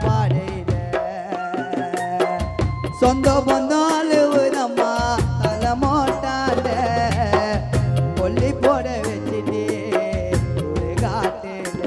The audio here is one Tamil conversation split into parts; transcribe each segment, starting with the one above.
பாடையில சொந்த பந்தாலு அம்மா தலை மோட்டால கொல்லி போட வச்சுட்டே ஒரு காட்டுல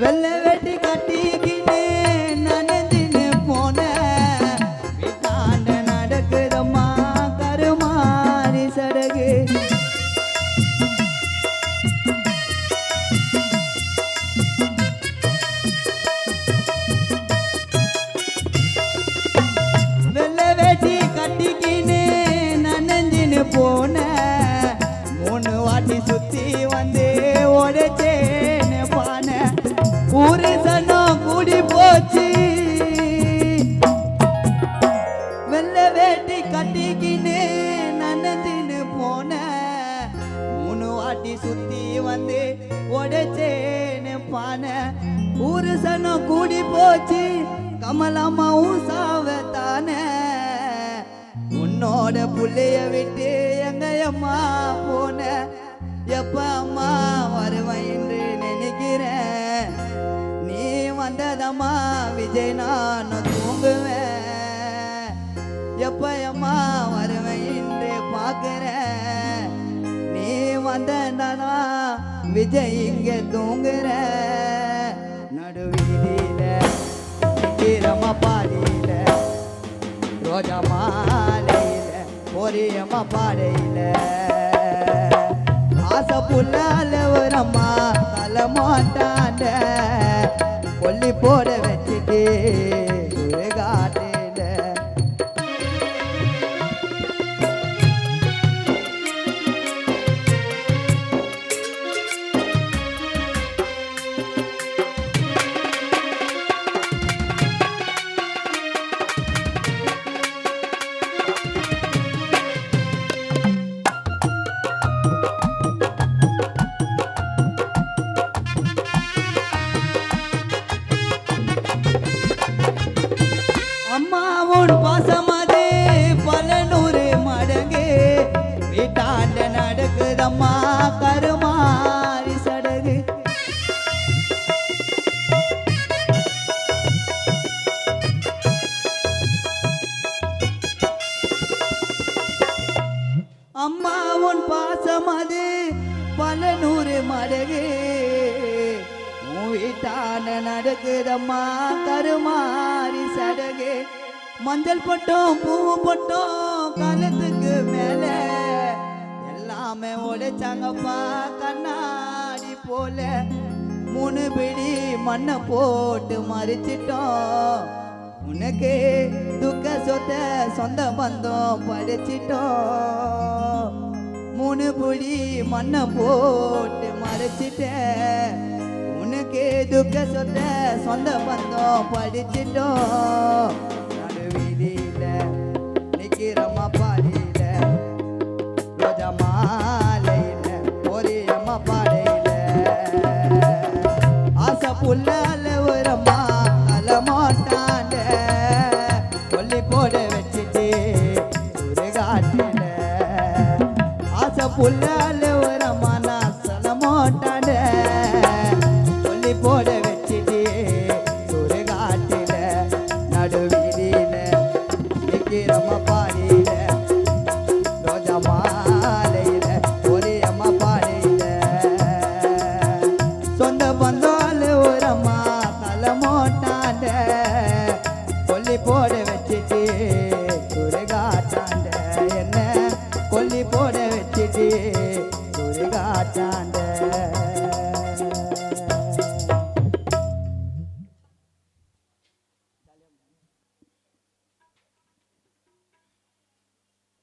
வெள்ளை வெட்டி கட்டிக்கினே நனைஞ்சின்னு போன வீட்டாண்ட நடக்குதம்மா கருமாரி சடகு வெள்ளை வெட்டி கட்டிக்கினே நனைஞ்சின்னு போன 3 வாட்டி சுத்தி வந்து உடைச்சேன்னு பானை ஊரு சனம் கூடி போச்சு வெள்ளை வேட்டி கட்டிக்கின்னு நனஞ்சின்னு போன 3 வாட்டி சுத்தி வந்து உடைச்சேன்னு பானை ஊரு சனம் கூடி போச்சு கமலம்மாவும் சாவத்தானே உன்னோட புள்ளைய விட்டு எங்க அம்மா போன எப்ப அம்மா வருவேன் என்று நினைக்கிறேன் நீ வந்ததம்மா விஜய் நான் தூங்குவேன் எப்ப அம்மா வருவேன் என்று பார்க்கிறேன் நீ வந்தனா விஜய் இங்க தூங்குற நடுவீதியில நிக்கிறம்மா பாடியில ரோஜா மாலையில பொரியம்மா பாடையில ஆசை புல்லால ஒரு அம்மா தலை மாட்டாண்ட கொல்லி போட வச்சுட்டு காட்டில அம்மாவோட பாசமதே பல 100 மடங்கு வீட்டாண்ட நடக்குதம்மா கருமாரி சடகு அம்மாவோட பாசமதே பல 100 மடங்கு வீட்டான நடக்குதம்மா கருமாரி சடகு மஞ்சள் பட்டம் பூ பட்டம் காலத்துக்கு மேல எல்லாமே உடைச்சாங்கப்பா கண்ணாடி போல 3 பிடி மண்ணை போட்டு மறிச்சிட்டோம் உனக்கு துக்க சொத்த சொந்த பந்தம் படிச்சிட்டோம் 3 பிடி மண்ணை போட்டு மறைச்சிட்டேன் உனக்கு துக்க சொத்த சொந்த பந்தம் படிச்சிட்டோம் நடுவீதியில நிக்கிறம்மா பாடியில ரோஜா மாலையில பொரியம்மா பாடையில ஆசை புல்லால ஒரு அம்மா தலை மாட்டாண்ட கொல்லி போட வச்சுட்டு ஒரு காட்டில ஆசை புல்லால ஒரு அம்மா நான் சொல்ல மாட்டாண்ட